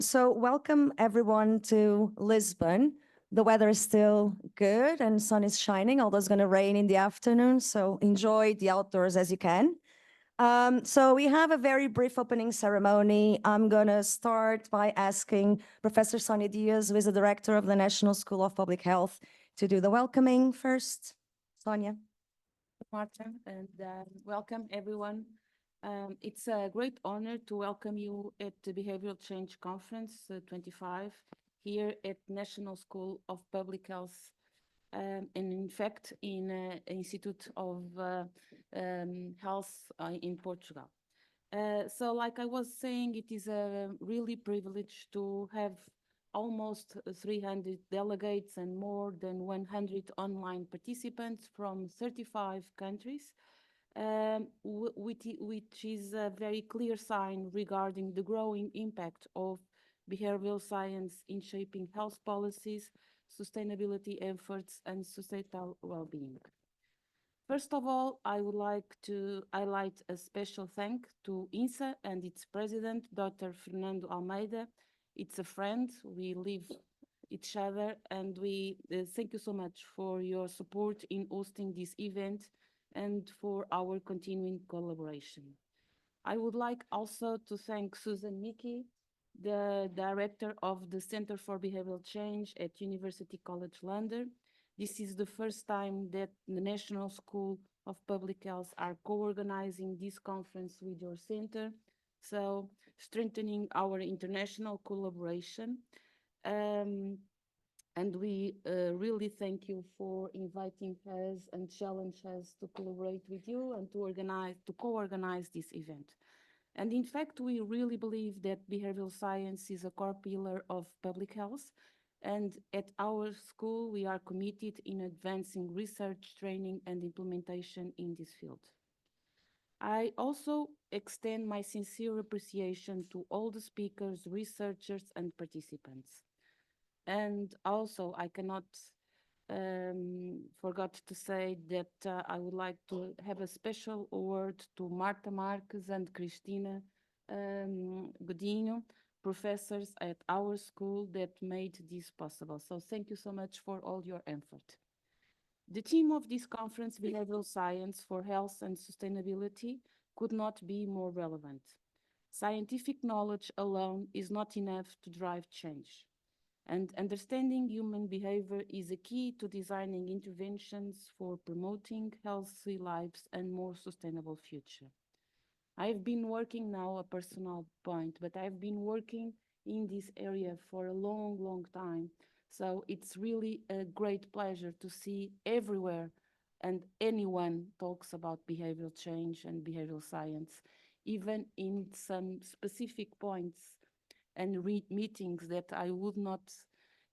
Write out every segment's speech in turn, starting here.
So welcome everyone to Lisbon. The weather is still good and sun is shining, although it's going to rain in the afternoon. So enjoy the outdoors as you can. So we have a very brief opening ceremony. I'm going to start by asking Professor Sonia Diaz, who is the director of the National School of Public Health, to do the welcoming first. Sonia. Marta, and welcome everyone. It's a great honor to welcome you at the Behavioral Change Conference 25 here at National School of Public Health, and in fact in Institute of Health in Portugal. So like I was saying, it is a really privilege to have almost 300 delegates and more than 100 online participants from 35 countries, which is a very clear sign regarding the growing impact of behavioral science in shaping health policies, sustainability efforts, and societal well-being. First of all, I would like to highlight a special thank to INSA and its president, Dr. Fernando Almeida. It's a friend, we live each other, and we thank you so much for your support in hosting this event and for our continuing collaboration. I would like also to thank Susan Michie, the director of the Center for Behavioral Change at University College London. This is the first time that the National School of Public Health are co-organizing this conference with your center, so strengthening our international collaboration. Um, and we really thank you for inviting us and challenge us to collaborate with you and to co-organize this event. And in fact, we really believe that behavioral science is a core pillar of public health. And at our school, we are committed in advancing research, training, and implementation in this field. I also extend my sincere appreciation to all the speakers, researchers, and participants. And also, I cannot forgot to say that I would like to have a special award to Marta Marques and Cristina Godinho, professors at our school that made this possible. So thank you so much for all your effort. The theme of this conference, Behavioral Science for Health and Sustainability, could not be more relevant. Scientific knowledge alone is not enough to drive change. And understanding human behavior is a key to designing interventions for promoting healthy lives and more sustainable future. I've been working now a personal point, but I've been working in this area for a long, long time. So it's really a great pleasure to see everywhere and anyone talks about behavioral change and behavioral science, even in some specific points and meetings that I would not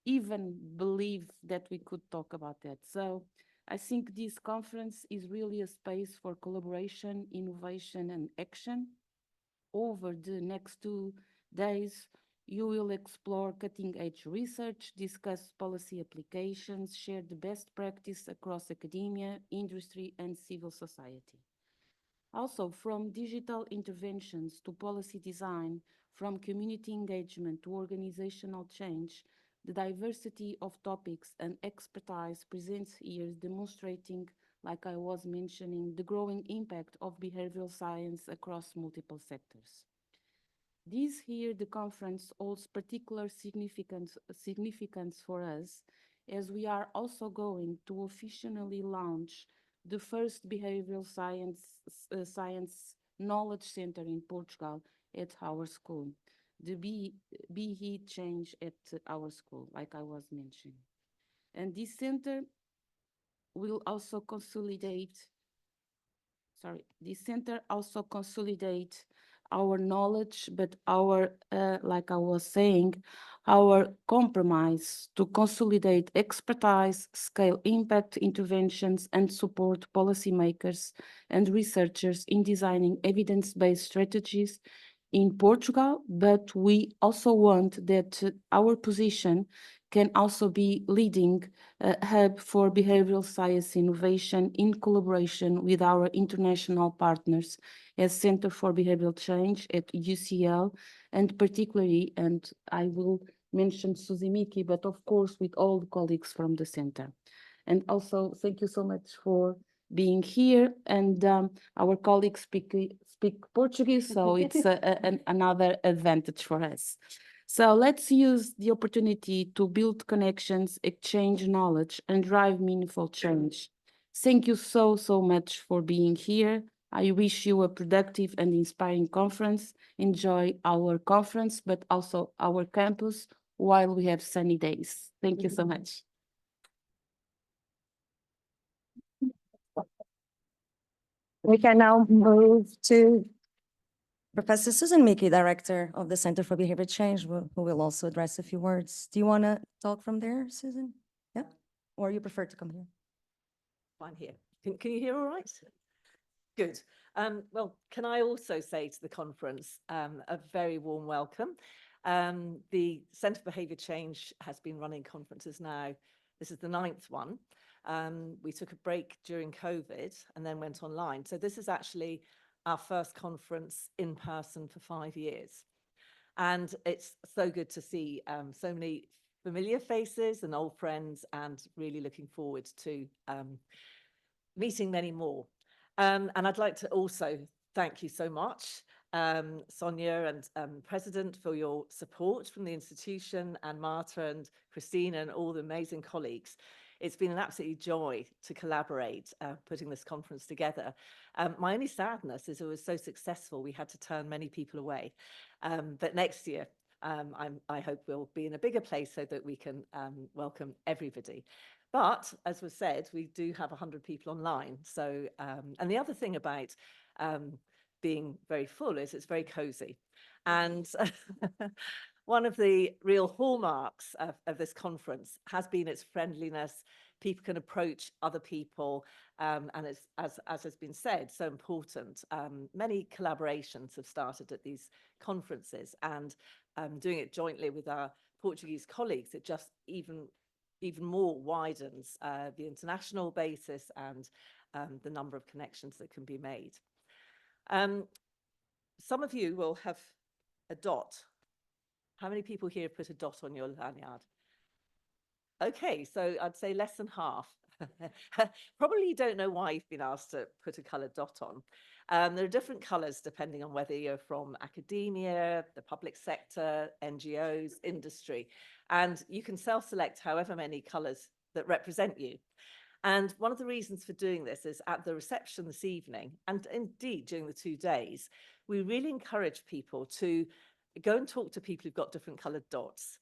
even believe that we could talk about that. So I think this conference is really a space for collaboration, innovation, and action. Over the next 2 days, you will explore cutting-edge research, discuss policy applications, share the best practice across academia, industry, and civil society. Also, from digital interventions to policy design, from community engagement to organizational change, the diversity of topics and expertise presents here demonstrating, like I was mentioning, the growing impact of behavioral science across multiple sectors. This here, the conference holds particular significance for us, as we are also going to officially launch the first behavioral science knowledge center in Portugal at our school, the Be Change at our school, like I was mentioning. And this center will also this center also consolidate our knowledge, but our, like I was saying, our compromise to consolidate expertise, scale impact interventions, and support policymakers and researchers in designing evidence-based strategies in Portugal, but we also want that our position can also be leading hub for behavioral science innovation in collaboration with our international partners as Center for Behavioral Change at UCL and particularly, and I will mention Susie Mickey, but of course with all the colleagues from the center. And also, thank you so much for being here. And our colleagues speak Portuguese, so it's another advantage for us. So let's use the opportunity to build connections, exchange knowledge, and drive meaningful change. Thank you so, so much for being here. I wish you a productive and inspiring conference. Enjoy our conference, but also our campus while we have sunny days. Thank you so much. We can now move to Professor Susan Mickey, Director of the Center for Behavior Change, who will also address a few words. Do you want to talk from there, Susan? Yeah? Or you prefer to come here? I'm here. Can you hear all right? Good. Well, can I also say to the conference a very warm welcome. The Centre for Behaviour Change has been running conferences now. This is the 9th one. We took a break during COVID and then went online. So this is actually our first conference in person for 5 years. And it's so good to see so many familiar faces and old friends, and really looking forward to meeting many more. And I'd like to also thank you so much, Sonia and President, for your support from the institution, and Marta and Christina and all the amazing colleagues. It's been an absolute joy to collaborate, putting this conference together. My only sadness is it was so successful, we had to turn many people away. But next year, I hope we'll be in a bigger place so that we can welcome everybody. But as was said, we do have 100 people online. So, and the other thing about being very full is it's very cozy. And one of the real hallmarks of this conference has been its friendliness. People can approach other people, and it's, as has been said, so important. Many collaborations have started at these conferences, and doing it jointly with our Portuguese colleagues, it just even more widens the international basis and the number of connections that can be made. Some of you will have a dot. How many people here put a dot on your lanyard? Okay, so I'd say less than half. Probably you don't know why you've been asked to put a coloured dot on. There are different colours depending on whether you're from academia, the public sector, NGOs, industry, and you can self-select however many colours that represent you. And one of the reasons for doing this is at the reception this evening, and indeed during the 2 days, we really encourage people to go and talk to people who've got different coloured dots.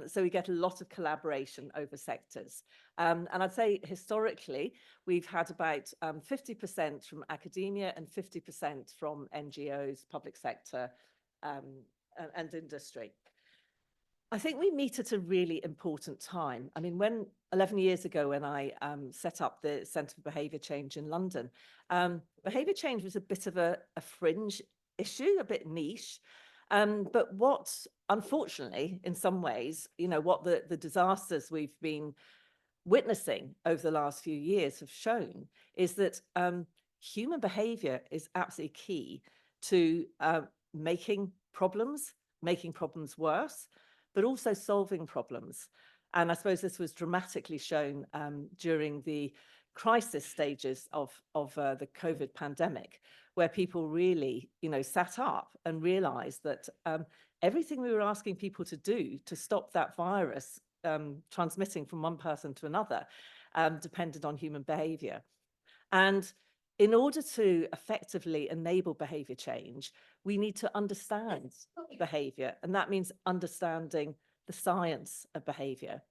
So we get a lot of collaboration over sectors. And I'd say historically, we've had about 50% from academia and 50% from NGOs, public sector, and industry. I think we meet at a really important time. I mean, 11 years ago, when I set up the Centre for Behaviour Change in London, behaviour change was a bit of a fringe issue, a bit niche. But what, unfortunately, in some ways, you know, what the disasters we've been witnessing over the last few years have shown is that human behavior is absolutely key to making problems worse, but also solving problems. And I suppose this was dramatically shown during the crisis stages of the COVID pandemic, where people really, you know, sat up and realized that everything we were asking people to do to stop that virus transmitting from one person to another depended on human behavior. And in order to effectively enable behavior change, we need to understand behavior, and that means understanding the science of behavior.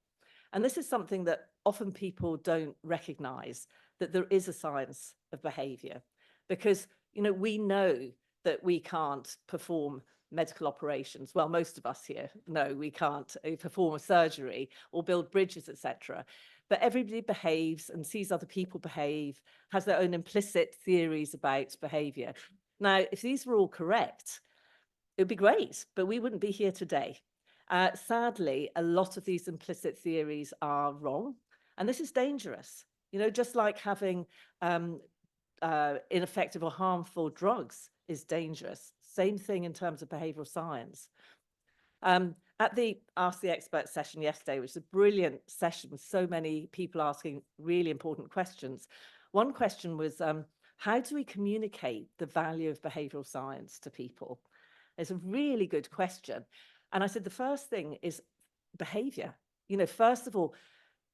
And this is something that often people don't recognize, that there is a science of behavior, because, you know, we know that we can't perform medical operations. Well, most of us here know we can't perform a surgery or build bridges, etc. But everybody behaves and sees other people behave, has their own implicit theories about behavior. Now, if these were all correct, it would be great, but we wouldn't be here today. Sadly, a lot of these implicit theories are wrong, and this is dangerous. You know, just like having ineffective or harmful drugs is dangerous, Same thing in terms of behavioral science. At the Ask the Expert session yesterday, which was a brilliant session with so many people asking really important questions, one question was, how do we communicate the value of behavioral science to people? It's a really good question. And I said, the first thing is behavior. You know, first of all,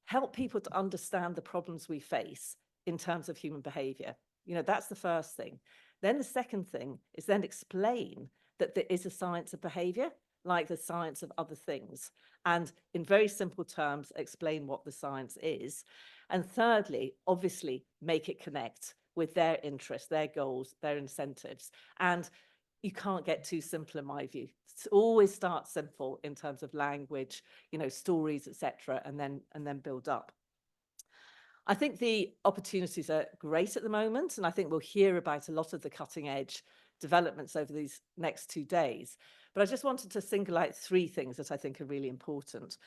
help people to understand the problems we face in terms of human behavior. You know, that's the first thing. Then the second thing is then explain that there is a science of behavior, like the science of other things. And in very simple terms, explain what the science is. And thirdly, obviously, make it connect with their interests, their goals, their incentives. And you can't get too simple in my view. Always start simple in terms of language, you know, stories, etc., and then build up. I think the opportunities are great at the moment, and I think we'll hear about a lot of the cutting edge developments over these next 2 days. But I just wanted to single out 3 things that I think are really important.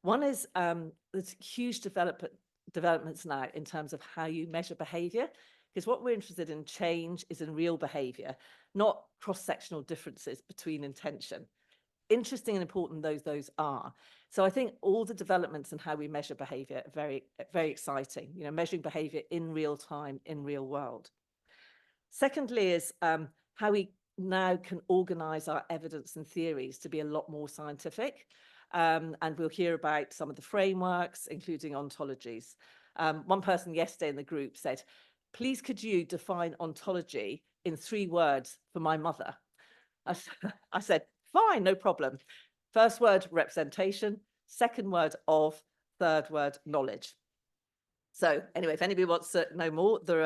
One is there's huge developments now in terms of how you measure behavior, because what we're interested in change is in real behavior, not cross-sectional differences between intention. Interesting and important those are. So I think all the developments in how we measure behavior are very, very exciting, you know, measuring behavior in real time, in real world. Secondly is how we now can organize our evidence and theories to be a lot more scientific. And we'll hear about some of the frameworks, including ontologies. One person yesterday in the group said, please could you define ontology in 3 words for my mother? I said, fine, no problem. First word, representation. Second word, of. Third word, knowledge. So anyway, if anybody wants to know more, there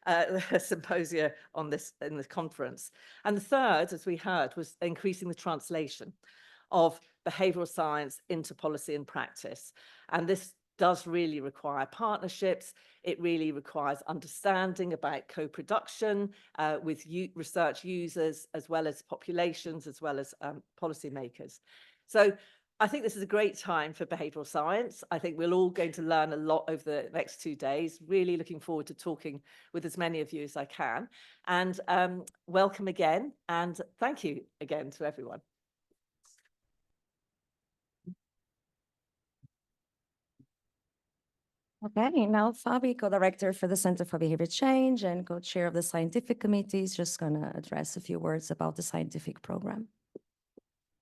are a symposia on this in the conference. And the third, as we heard, was increasing the translation of behavioral science into policy and practice. And this does really require partnerships. It really requires understanding about co-production with research users, as well as populations, as well as policymakers. So I think this is a great time for behavioral science. I think we're all going to learn a lot over the next 2 days. Really looking forward to talking with as many of you as I can. And welcome again. And thank you again to everyone. Okay, now Fabi, co-director for the Center for Behavior Change and co-chair of the scientific committee, is just going to address a few words about the scientific program.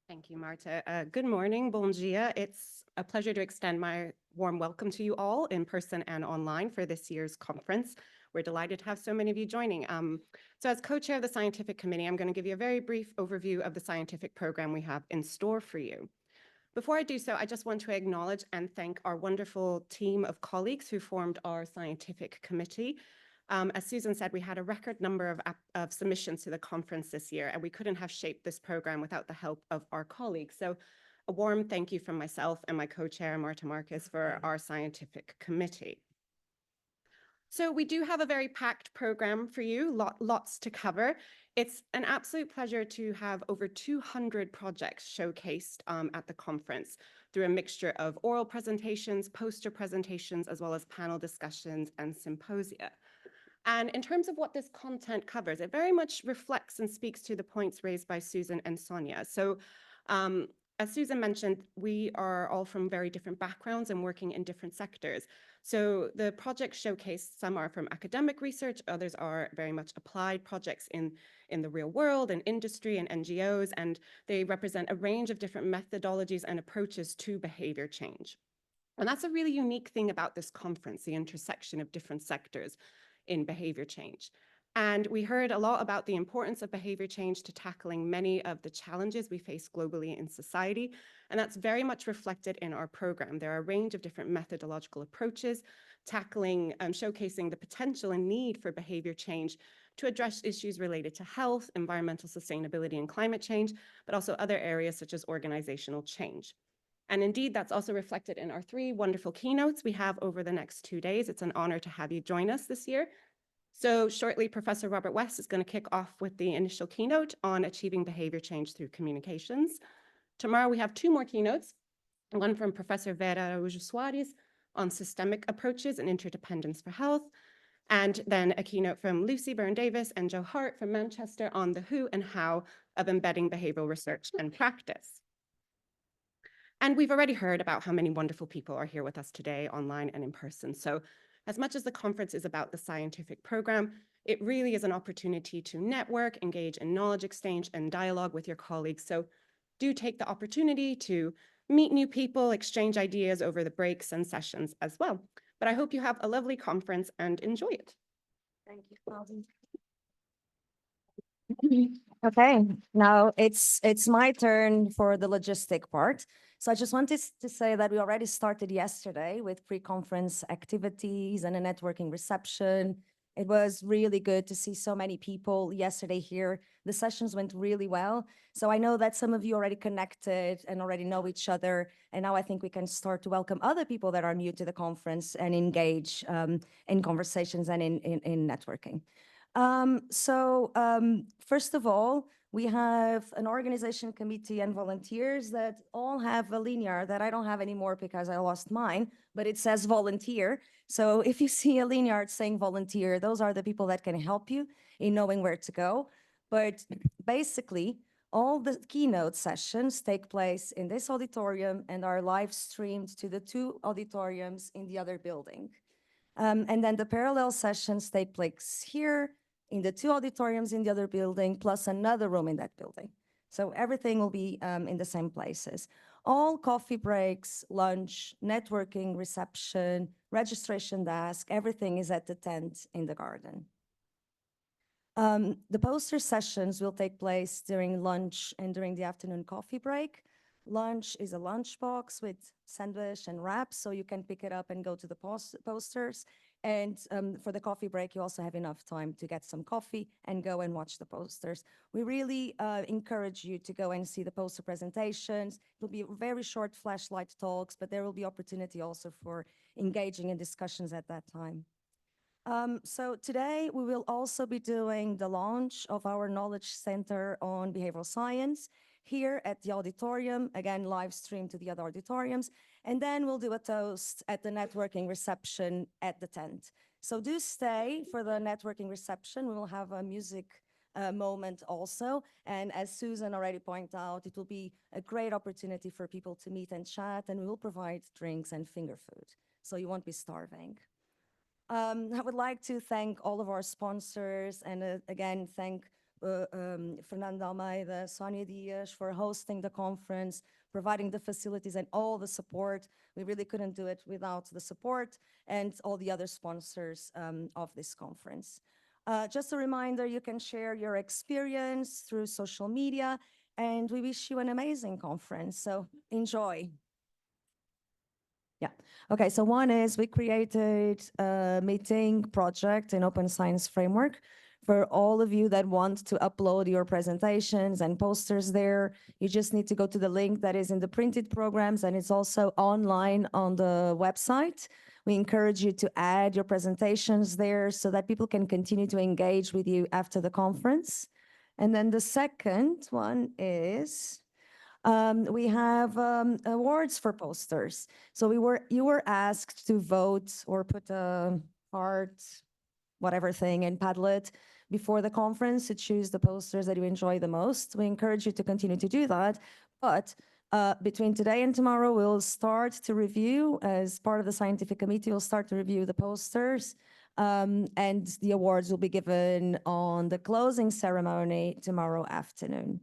Thank you, Marta. Good morning, bon dia. It's a pleasure to extend my warm welcome to you all in person and online for this year's conference. We're delighted to have so many of you joining. So as co-chair of the scientific committee, I'm going to give you a very brief overview of the scientific program we have in store for you. Before I do so, I just want to acknowledge and thank our wonderful team of colleagues who formed our scientific committee. As Susan said, we had a record number of submissions to the conference this year, and we couldn't have shaped this program without the help of our colleagues. So a warm thank you from myself and my co-chair, Marta Marques, for our scientific committee. So we do have a very packed program for you, lots to cover. It's an absolute pleasure to have over 200 projects showcased at the conference through a mixture of oral presentations, poster presentations, as well as panel discussions and symposia. And in terms of what this content covers, it very much reflects and speaks to the points raised by Susan and Sonia. So as Susan mentioned, we are all from very different backgrounds and working in different sectors. So the projects showcased, some are from academic research, others are very much applied projects in the real world and industry and NGOs, and they represent a range of different methodologies and approaches to behavior change. And that's a really unique thing about this conference, the intersection of different sectors in behavior change. And we heard a lot about the importance of behavior change to tackling many of the challenges we face globally in society. And that's very much reflected in our program. There are a range of different methodological approaches tackling and showcasing the potential and need for behavior change to address issues related to health, environmental sustainability, and climate change, but also other areas such as organizational change. And indeed, that's also reflected in our 3 wonderful keynotes we have over the next 2 days. It's an honor to have you join us this year. So shortly, Professor Robert West is going to kick off with the initial keynote on achieving behavior change through communications. Tomorrow, we have 2 more keynotes, one from Professor Vera Araújo Soares on systemic approaches and interdependence for health, and then a keynote from Lucy Byrne-Davis and Joe Hart from Manchester on the who and how of embedding behavioral research and practice. And we've already heard about how many wonderful people are here with us today, online and in person. So as much as the conference is about the scientific program, it really is an opportunity to network, engage in knowledge exchange and dialogue with your colleagues. So do take the opportunity to meet new people, exchange ideas over the breaks and sessions as well. But I hope you have a lovely conference and enjoy it. Thank you, Claudia. Okay, now it's my turn for the logistic part. So I just wanted to say that we already started yesterday with pre-conference activities and a networking reception. It was really good to see so many people yesterday here. The sessions went really well. So I know that some of you already connected and already know each other. And now I think we can start to welcome other people that are new to the conference and engage in conversations and in networking. First of all, we have an organization committee and volunteers that all have a linear that I don't have anymore because I lost mine, but it says volunteer. So if you see a linear saying volunteer, those are the people that can help you in knowing where to go. But basically, all the keynote sessions take place in this auditorium and are live streamed to the 2 auditoriums in the other building. And then the parallel sessions take place here in the 2 auditoriums in the other building, plus another room in that building. So everything will be in the same places. All coffee breaks, lunch, networking, reception, registration desk, everything is at the tent in the garden. The poster sessions will take place during lunch and during the afternoon coffee break. Lunch is a lunchbox with sandwich and wraps, so you can pick it up and go to the posters. And for the coffee break, you also have enough time to get some coffee and go and watch the posters. We really encourage you to go and see the poster presentations. It will be very short flashlight talks, but there will be opportunity also for engaging in discussions at that time. So today we will also be doing the launch of our Knowledge Center on Behavioral Science here at the auditorium, again, live stream to the other auditoriums. And then we'll do a toast at the networking reception at the tent. So do stay for the networking reception. We will have a music moment also. And as Susan already pointed out, it will be a great opportunity for people to meet and chat, and we will provide drinks and finger food, so you won't be starving. I would like to thank all of our sponsors and again, thank Fernando Almeida, Sonia Diaz for hosting the conference, providing the facilities and all the support. We really couldn't do it without the support and all the other sponsors of this conference. Just a reminder, you can share your experience through social media, and we wish you an amazing conference, so enjoy. Yeah. Okay, so one is we created a meeting project in Open Science Framework for all of you that want to upload your presentations and posters there. You just need to go to the link that is in the printed programs, and it's also online on the website. We encourage you to add your presentations there so that people can continue to engage with you after the conference. And then the second one is we have awards for posters. So you were asked to vote or put a heart, whatever thing, in Padlet before the conference to choose the posters that you enjoy the most. We encourage you to continue to do that. But between today and tomorrow, we'll start to review, as part of the scientific committee, we'll start to review the posters. And the awards will be given on the closing ceremony tomorrow afternoon.